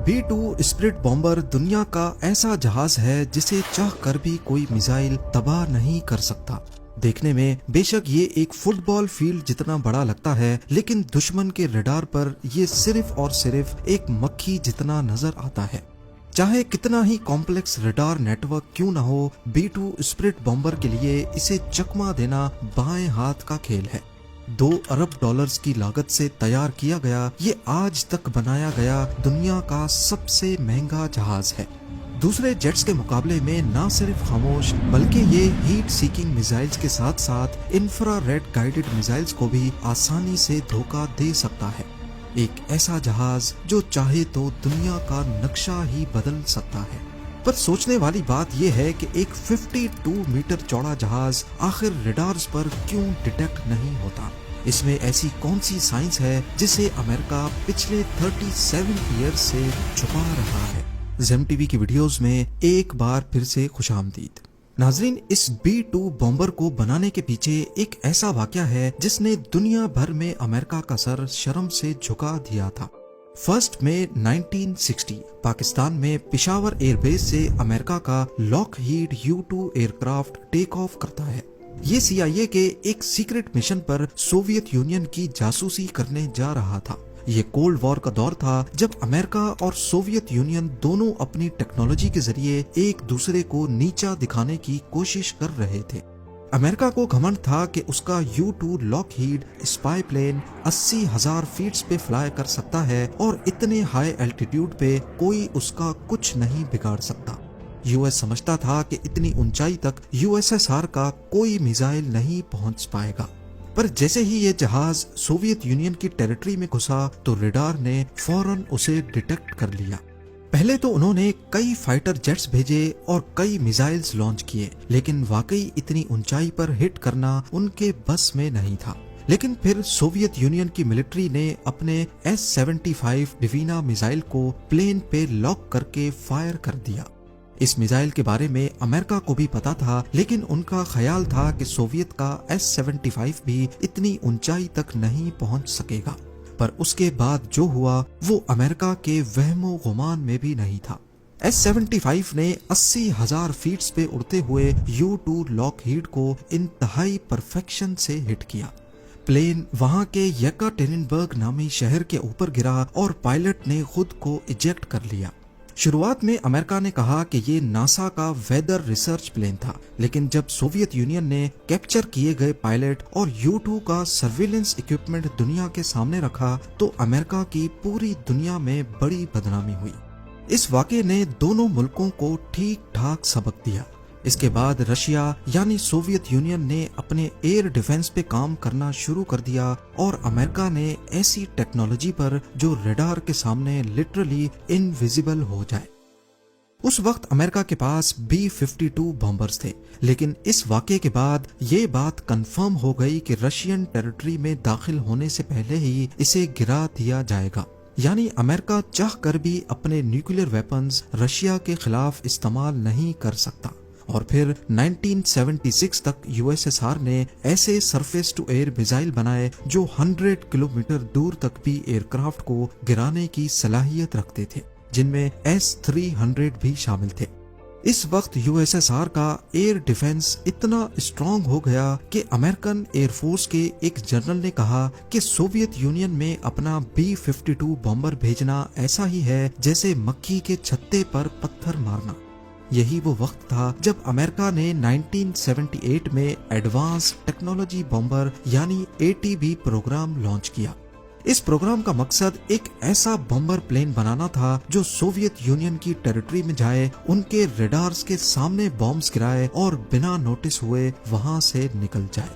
B-2 spirit bomber दुनिया का ऐसा जहाज है जिसे चाह कर भी कोई मिसाइल तबाह नहीं कर सकता। देखने में बेशक ये एक फुटबॉल फील्ड जितना बड़ा लगता है, लेकिन दुश्मन के रडार पर ये सिर्फ और सिर्फ एक मक्खी जितना नजर आता है। चाहे कितना ही कॉम्प्लेक्स रडार नेटवर्क क्यों न हो, B-2 स्पिरिट बॉम्बर के लिए इसे चकमा देना बाएं हाथ का खेल है। $2 अरब की लागत से तैयार किया गया ये आज तक बनाया गया दुनिया का सबसे महंगा जहाज है। दूसरे जेट्स के मुकाबले में न सिर्फ खामोश बल्कि ये हीट सीकिंग मिसाइल्स के साथ साथ इंफ्रारेड गाइडेड मिसाइल्स को भी आसानी से धोखा दे सकता है। एक ऐसा जहाज जो चाहे तो दुनिया का नक्शा ही बदल सकता है। पर सोचने वाली बात यह है कि एक 52 मीटर चौड़ा जहाज आखिर रडार्स पर क्यों डिटेक्ट नहीं होता। इसमें ऐसी कौन सी साइंस है जिसे अमेरिका पिछले 37 ईयर्स से छुपा रहा है। ज़ेम टीवी की वीडियोस में एक बार फिर से खुशामदीद। नाजरीन, इस B-2 बॉम्बर को बनाने के पीछे एक ऐसा वाकया है जिसने दुनिया भर में अमेरिका का सर शर्म से झुका दिया था। 1 मई 1960 पाकिस्तान में पिशावर एयरबेस से अमेरिका का Lockheed U-2 aircraft take off करता है। ये CIA के एक सीक्रेट मिशन पर सोवियत यूनियन की जासूसी करने जा रहा था। ये कोल्ड वॉर का दौर था जब अमेरिका और सोवियत यूनियन दोनों अपनी टेक्नोलॉजी के जरिए एक दूसरे को नीचा दिखाने की कोशिश कर रहे थे। अमेरिका को घमंड था कि उसका U-2 Lockheed spy plane 80,000 feet पे फ्लाई कर सकता है और इतने हाई एल्टीट्यूड पे कोई उसका कुछ नहीं बिगाड़ सकता। US समझता था कि इतनी ऊंचाई तक USSR का कोई मिसाइल नहीं पहुंच पाएगा। पर जैसे ही ये जहाज सोवियत यूनियन की टेरिटरी में घुसा तो रडार ने फौरन उसे डिटेक्ट कर लिया। पहले तो उन्होंने कई फाइटर जेट्स भेजे और कई मिसाइल्स लॉन्च किए, लेकिन वाकई इतनी ऊंचाई पर हिट करना उनके बस में नहीं था। लेकिन फिर सोवियत यूनियन की मिलिट्री ने अपने S-75 डिवीना मिसाइल को प्लेन पे लॉक करके फायर कर दिया। इस मिसाइल के बारे में अमेरिका को भी पता था, लेकिन उनका ख्याल था कि सोवियत का S-75 भी इतनी ऊंचाई तक नहीं पहुंच सकेगा। पर उसके बाद जो हुआ वो अमेरिका के वहमो गुमान में भी नहीं था। S-75 ने 80,000 फीट पे उड़ते हुए U-2 लॉकहीड को इंतहाई परफेक्शन से हिट किया। प्लेन वहां के येकाटेरिनबर्ग नामी शहर के ऊपर गिरा और पायलट ने खुद को इजेक्ट कर लिया। शुरुआत में अमेरिका ने कहा कि ये नासा का वेदर रिसर्च प्लेन था, लेकिन जब सोवियत यूनियन ने कैप्चर किए गए पायलट और U-2 का सर्विलेंस इक्विपमेंट दुनिया के सामने रखा तो अमेरिका की पूरी दुनिया में बड़ी बदनामी हुई। इस वाक़े ने दोनों मुल्कों को ठीक ठाक सबक दिया। इसके बाद रशिया यानी सोवियत यूनियन ने अपने एयर डिफेंस पे काम करना शुरू कर दिया और अमेरिका ने ऐसी टेक्नोलॉजी पर जो रडार के सामने लिटरली इनविजिबल हो जाए। उस वक्त अमेरिका के पास B-52 बॉम्बर्स थे, लेकिन इस वाक़े के बाद ये बात कंफर्म हो गई कि रशियन टेरिटरी में दाखिल होने से पहले ही इसे गिरा दिया जाएगा। यानी अमेरिका चाह कर भी अपने न्यूक्लियर वेपन्स रशिया के खिलाफ इस्तेमाल नहीं कर सकता। और फिर 1976 तक USSR ने ऐसे सरफेस टू एयर मिसाइल बनाए जो 100 किलोमीटर दूर तक भी एयरक्राफ्ट को गिराने की सलाहियत रखते थे, जिनमें S-300 भी शामिल थे। इस वक्त USSR का एयर डिफेंस इतना स्ट्रांग हो गया कि अमेरिकन एयरफोर्स के एक जनरल ने कहा कि सोवियत यूनियन में अपना B-52 बॉम्बर भेजना ऐसा ही है जैसे मक्खी के छत्ते पर पत्थर मारना। यही वो वक्त था जब अमेरिका ने 1978 में एडवांस टेक्नोलॉजी बॉम्बर यानी ATB प्रोग्राम लॉन्च किया। इस प्रोग्राम का मकसद एक ऐसा बॉम्बर प्लेन बनाना था जो सोवियत यूनियन की टेरिटरी में जाए, उनके रडार्स के सामने बॉम्ब्स गिराए और बिना नोटिस हुए वहां से निकल जाए।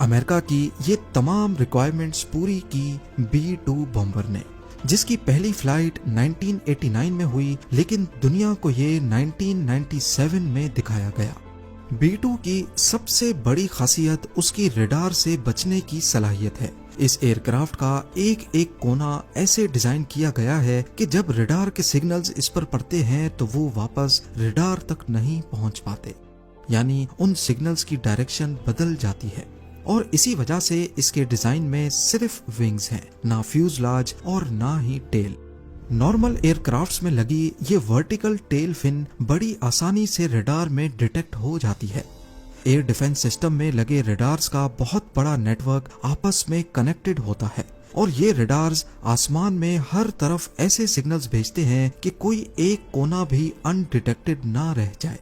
अमेरिका की ये तमाम रिक्वायरमेंट्स पूरी की B-2 बॉम्बर ने, जिसकी पहली फ्लाइट 1989 में हुई, लेकिन दुनिया को ये 1997 में दिखाया गया। B-2 की सबसे बड़ी खासियत उसकी रडार से बचने की सलाहियत है। इस एयरक्राफ्ट का एक एक कोना ऐसे डिजाइन किया गया है कि जब रडार के सिग्नल्स इस पर पड़ते हैं तो वो वापस रडार तक नहीं पहुंच पाते, यानी उन सिग्नल्स की डायरेक्शन बदल जाती है। और इसी वजह से इसके डिजाइन में सिर्फ विंग्स हैं, ना फ्यूजलाज और ना ही टेल। नॉर्मल एयरक्राफ्ट्स में लगी ये वर्टिकल टेल फिन बड़ी आसानी से रडार में डिटेक्ट हो जाती है। एयर डिफेंस सिस्टम में लगे रडार्स का बहुत बड़ा नेटवर्क आपस में कनेक्टेड होता है और ये रडार्स आसमान में हर तरफ ऐसे सिग्नल्स भेजते हैं कि कोई एक कोना भी अनडिटेक्टेड ना रह जाए।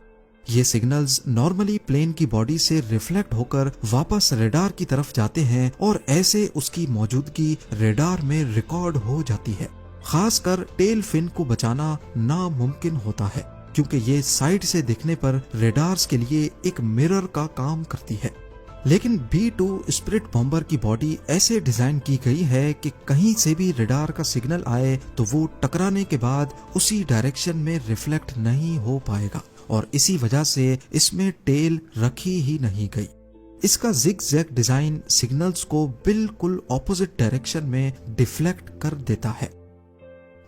ये सिग्नल्स नॉर्मली प्लेन की बॉडी से रिफ्लेक्ट होकर वापस रडार की तरफ जाते हैं और ऐसे उसकी मौजूदगी रडार में रिकॉर्ड हो जाती है। खासकर टेल फिन को बचाना नामुमकिन होता है क्योंकि ये साइड से दिखने पर रडार्स के लिए एक मिरर का काम करती है। लेकिन B-2 स्पिरिट बॉम्बर की बॉडी ऐसे डिजाइन की गई है कि कहीं से भी रडार का सिग्नल आए तो वो टकराने के बाद उसी डायरेक्शन में रिफ्लेक्ट नहीं हो पाएगा और इसी वजह से इसमें टेल रखी ही नहीं गई। इसका जिग-जैग डिजाइन सिग्नल्स को बिल्कुल ऑपोजिट डायरेक्शन में डिफ्लेक्ट कर देता है।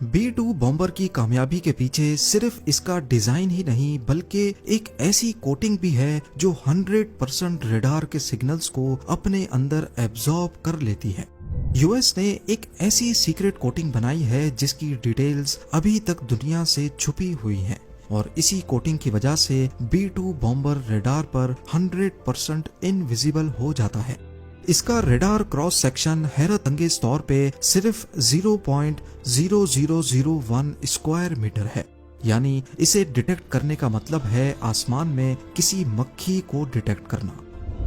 B-2 बॉम्बर की कामयाबी के पीछे सिर्फ इसका डिजाइन ही नहीं बल्कि एक ऐसी कोटिंग भी है जो 100% रडार के सिग्नल्स को अपने अंदर एब्जॉर्ब कर लेती है। यूएस ने एक ऐसी सीक्रेट कोटिंग बनाई है जिसकी डिटेल्स अभी तक दुनिया से छुपी हुई हैं और इसी कोटिंग की वजह से B-2 बॉम्बर रडार पर 100% इनविजिबल हो जाता है। इसका रडार क्रॉस सेक्शन हैरत अंगेज तौर पे सिर्फ 0.0001 स्क्वायर मीटर है, यानी इसे डिटेक्ट करने का मतलब है आसमान में किसी मक्खी को डिटेक्ट करना।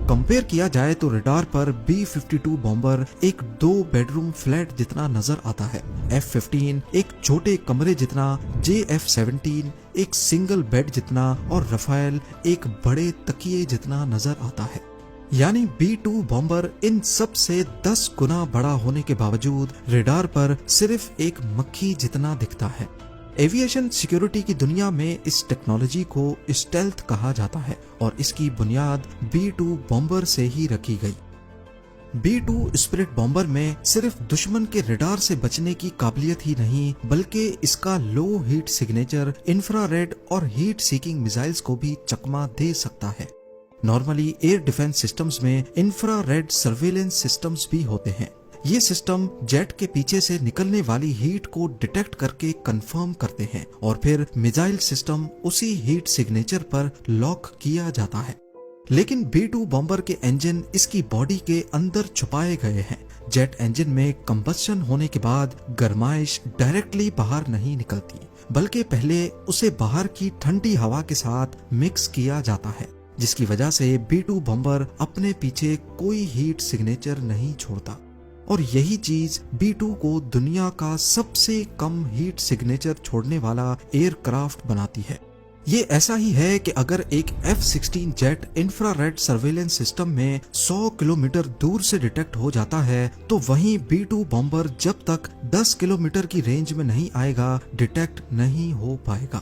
कंपेयर किया जाए तो रडार पर B-52 बॉम्बर एक 2 बेडरूम फ्लैट जितना नजर आता है, F-15 एक छोटे कमरे जितना, JF-17 एक सिंगल बेड जितना और रफाएल एक बड़े तकिए जितना नजर आता है। यानी B-2 बॉम्बर इन सब से 10 गुना बड़ा होने के बावजूद रडार पर सिर्फ एक मक्खी जितना दिखता है। एविएशन सिक्योरिटी की दुनिया में इस टेक्नोलॉजी को स्टेल्थ कहा जाता है और इसकी बुनियाद B-2 बॉम्बर से ही रखी गई। B-2 स्पिरिट बॉम्बर में सिर्फ दुश्मन के रडार से बचने की काबिलियत ही नहीं बल्कि इसका लो हीट सिग्नेचर इंफ्रारेड और हीट सीकिंग मिसाइल्स को भी चकमा दे सकता है। नॉर्मली एयर डिफेंस सिस्टम्स में इंफ्रारेड सर्वेलेंस सिस्टम्स भी होते हैं। ये सिस्टम जेट के पीछे से निकलने वाली हीट को डिटेक्ट करके कंफर्म करते हैं और फिर मिसाइल सिस्टम उसी हीट सिग्नेचर पर लॉक किया जाता है। लेकिन B-2 बॉम्बर के इंजन इसकी बॉडी के अंदर छुपाए गए हैं। जेट इंजन में कंबस्शन होने के बाद गर्माइश डायरेक्टली बाहर नहीं निकलती बल्कि पहले उसे बाहर की ठंडी हवा के साथ मिक्स किया जाता है, जिसकी वजह से B-2 बॉम्बर अपने पीछे कोई हीट सिग्नेचर नहीं छोड़ता और यही चीज B-2 को दुनिया का सबसे कम हीट सिग्नेचर छोड़ने वाला एयरक्राफ्ट बनाती है। ये ऐसा ही है कि अगर एक F-16 jet infrared surveillance system में 100 किलोमीटर दूर से डिटेक्ट हो जाता है तो वहीं B-2 बॉम्बर जब तक 10 किलोमीटर की रेंज में नहीं आएगा डिटेक्ट नहीं हो पाएगा।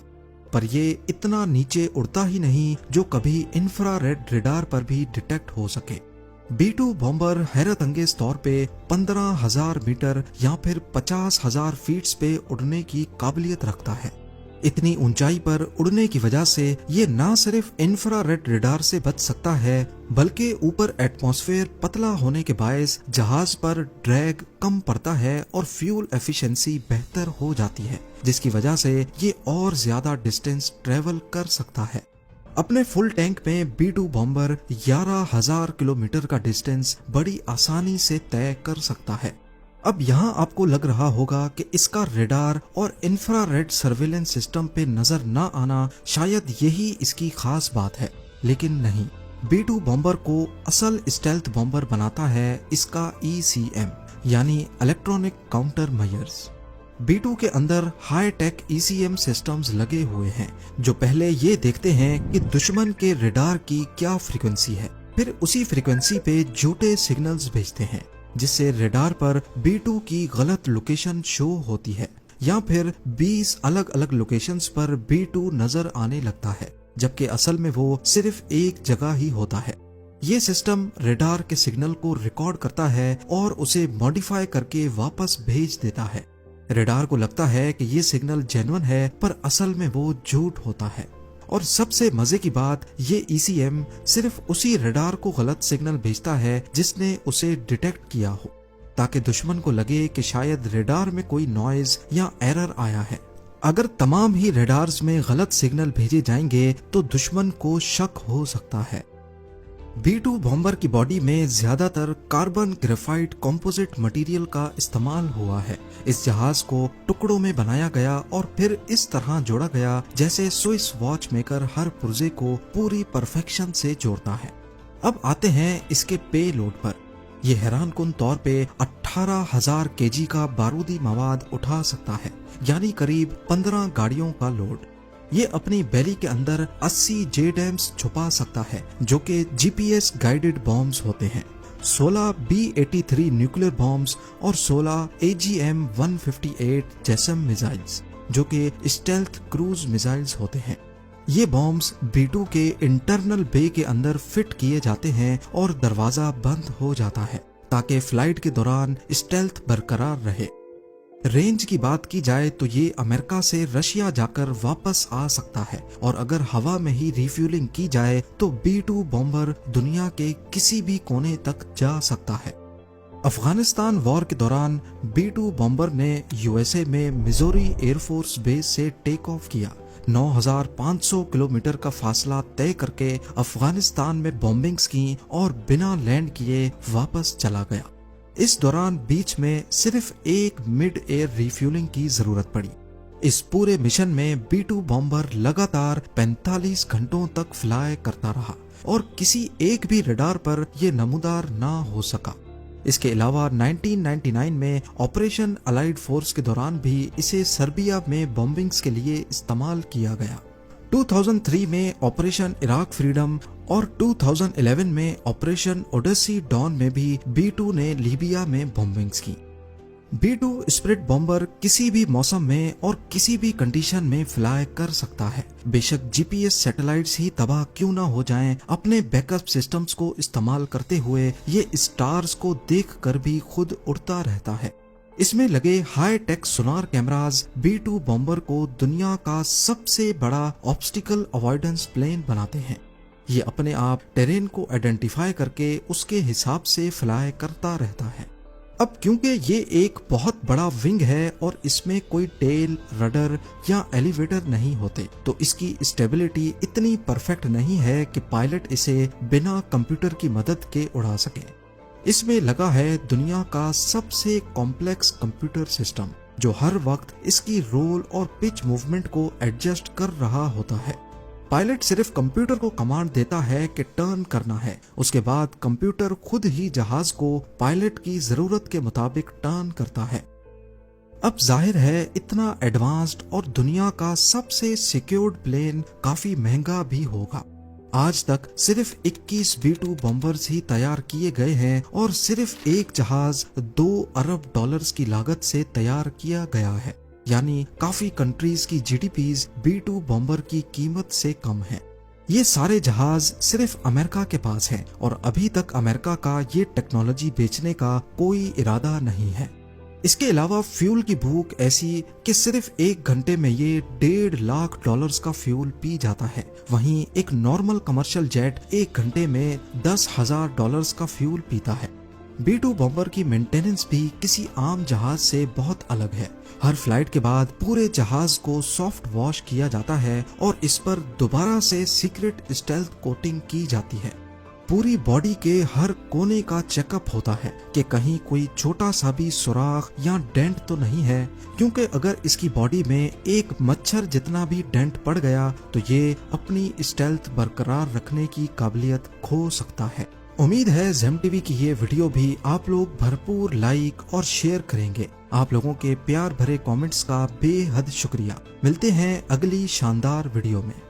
पर ये इतना नीचे उड़ता ही नहीं जो कभी इंफ्रारेड रडार पर भी डिटेक्ट हो सके। B-2 बॉम्बर हैरत अंगेज तौर पे 15,000 मीटर या फिर 50,000 फीट पे उड़ने की काबिलियत रखता है। इतनी ऊंचाई पर उड़ने की वजह से ये ना सिर्फ इंफ्रारेड रडार से बच सकता है बल्कि ऊपर एटमॉस्फेयर पतला होने के बायस जहाज पर ड्रैग कम पड़ता है और फ्यूल एफिशिएंसी बेहतर हो जाती है, जिसकी वजह से ये और ज्यादा डिस्टेंस ट्रेवल कर सकता है। अपने फुल टैंक में B-2 बॉम्बर 11,000 किलोमीटर का डिस्टेंस बड़ी आसानी से तय कर सकता है। अब यहाँ आपको लग रहा होगा कि इसका रडार और इंफ्रारेड सर्वेलेंस सिस्टम पे नजर न आना शायद यही इसकी खास बात है, लेकिन नहीं। B-2 बॉम्बर को असल स्टेल्थ बॉम्बर बनाता है इसका ECM यानी इलेक्ट्रॉनिक काउंटर मेजर्स। B-2 के अंदर हाई टेक ECM सिस्टम्स लगे हुए हैं जो पहले ये देखते हैं कि दुश्मन के रडार की क्या फ्रीक्वेंसी है, फिर उसी फ्रीक्वेंसी पे झूठे सिग्नल्स भेजते हैं जिससे रडार पर B-2 की गलत लोकेशन शो होती है या फिर 20 अलग अलग लोकेशंस पर B-2 नजर आने लगता है जबकि असल में वो सिर्फ एक जगह ही होता है। ये सिस्टम रडार के सिग्नल को रिकॉर्ड करता है और उसे मॉडिफाई करके वापस भेज देता है। रडार को लगता है कि ये सिग्नल जेन्युइन है पर असल में वो झूठ होता है। और सबसे मजे की बात, ये ECM सिर्फ उसी रडार को गलत सिग्नल भेजता है जिसने उसे डिटेक्ट किया हो। ताकि दुश्मन को लगे कि शायद रेडार में कोई नॉइज या एरर आया है। अगर तमाम ही रेडार्स में गलत सिग्नल भेजे जाएंगे तो दुश्मन को शक हो सकता है। B-2 बॉम्बर की बॉडी में ज्यादातर कार्बन ग्रेफाइट कंपोजिट मटेरियल का इस्तेमाल हुआ है। इस जहाज को टुकड़ों में बनाया गया और फिर इस तरह जोड़ा गया जैसे स्विस वॉच मेकर हर पुर्जे को पूरी परफेक्शन से जोड़ता है। अब आते हैं इसके पे लोड पर। ये हैरानकुन तौर पे 18,000 केजी का बारूदी मवाद उठा सकता है, यानी करीब 15 गाड़ियों का लोड। ये अपनी बैली के अंदर 80 जेडैम्स छुपा सकता है, जो कि GPS गाइडेड बॉम्ब्स होते हैं, 16 B-83 न्यूक्लियर बॉम्ब्स और 16 AGM-158 जैसम मिसाइल्स, जो कि स्टेल्थ क्रूज मिसाइल्स होते हैं। ये बॉम्ब्स B-2 के इंटरनल बे के अंदर फिट किए जाते हैं और दरवाजा बंद हो जाता है ताकि फ्लाइट के दौरान स्टेल्थ बरकरार रहे। रेंज की बात की जाए तो ये अमेरिका से रशिया जाकर वापस आ सकता है, और अगर हवा में ही रिफ्यूलिंग की जाए तो B-2 बॉम्बर दुनिया के किसी भी कोने तक जा सकता है। अफगानिस्तान वॉर के दौरान B-2 बॉम्बर ने USA में मिजोरी एयरफोर्स बेस से टेक ऑफ किया। 9,500 किलोमीटर का फासला तय करके अफगानिस्तान में बॉम्बिंग्स की और बिना लैंड किए वापस चला गया। इस दौरान बीच में सिर्फ एक मिड एयर रिफ्यूलिंग की जरूरत पड़ी। इस पूरे मिशन में B-2 बॉम्बर लगातार 45 घंटों तक फ्लाई करता रहा और किसी एक भी रडार पर यह नमूदार ना हो सका। इसके अलावा 1999 में ऑपरेशन अलाइड फोर्स के दौरान भी इसे सर्बिया में बॉम्बिंग्स के लिए इस्तेमाल किया गया। 2003 में ऑपरेशन इराक फ्रीडम और 2011 में ऑपरेशन ओडेसी डॉन में भी B-2 ने लीबिया में बॉम्बिंग्स की। B-2 स्पिरिट बॉम्बर किसी भी मौसम में और किसी भी कंडीशन में फ्लाई कर सकता है। बेशक GPS सैटेलाइट्स ही तबाह क्यों ना हो जाएं, अपने बैकअप सिस्टम्स को इस्तेमाल करते हुए ये स्टार्स को देखकर भी खुद उड़ता रहता है। इसमें लगे हाई टेक सोनार कैमराज B-2 बॉम्बर को दुनिया का सबसे बड़ा ऑब्स्टिकल अवॉइडेंस प्लेन बनाते हैं। ये अपने आप टेरेन को आइडेंटिफाई करके उसके हिसाब से फ्लाई करता रहता है। अब क्योंकि ये एक बहुत बड़ा विंग है और इसमें कोई टेल, रडर या एलिवेटर नहीं होते, तो इसकी स्टेबिलिटी इतनी परफेक्ट नहीं है कि पायलट इसे बिना कंप्यूटर की मदद के उड़ा सके। इसमें लगा है दुनिया का सबसे कॉम्प्लेक्स कंप्यूटर सिस्टम, जो हर वक्त इसकी रोल और पिच मूवमेंट को एडजस्ट कर रहा होता है। पायलट सिर्फ कंप्यूटर को कमांड देता है कि टर्न करना है, उसके बाद कंप्यूटर खुद ही जहाज को पायलट की जरूरत के मुताबिक टर्न करता है। अब जाहिर है इतना एडवांस्ड और दुनिया का सबसे सिक्योर्ड प्लेन काफी महंगा भी होगा। आज तक सिर्फ 21 B-2 बॉम्बर्स ही तैयार किए गए हैं और सिर्फ एक जहाज $2 अरब की लागत से तैयार किया गया है, यानी काफी कंट्रीज की GDPs B-2 बॉम्बर की कीमत से कम है। ये सारे जहाज सिर्फ अमेरिका के पास हैं और अभी तक अमेरिका का ये टेक्नोलॉजी बेचने का कोई इरादा नहीं है। इसके अलावा फ्यूल की भूख ऐसी कि सिर्फ 1 घंटे में ये $1.5 लाख का फ्यूल पी जाता है। वहीं एक नॉर्मल कमर्शियल जेट 1 घंटे में $10,000 का फ्यूल पीता है। B-2 बॉम्बर की मेंटेनेंस भी किसी आम जहाज से बहुत अलग है। हर फ्लाइट के बाद पूरे जहाज को सॉफ्ट वॉश किया जाता है और इस पर दोबारा से सीक्रेट स्टेल्थ कोटिंग की जाती है। पूरी बॉडी के हर कोने का चेकअप होता है कि कहीं कोई छोटा सा भी सुराख या डेंट तो नहीं है, क्योंकि अगर इसकी बॉडी में एक मच्छर जितना भी डेंट पड़ गया तो ये अपनी स्टेल्थ बरकरार रखने की काबिलियत खो सकता है। उम्मीद है ज़ेम टीवी की ये वीडियो भी आप लोग भरपूर लाइक और शेयर करेंगे। आप लोगों के प्यार भरे कमेंट्स का बेहद शुक्रिया। मिलते हैं अगली शानदार वीडियो में।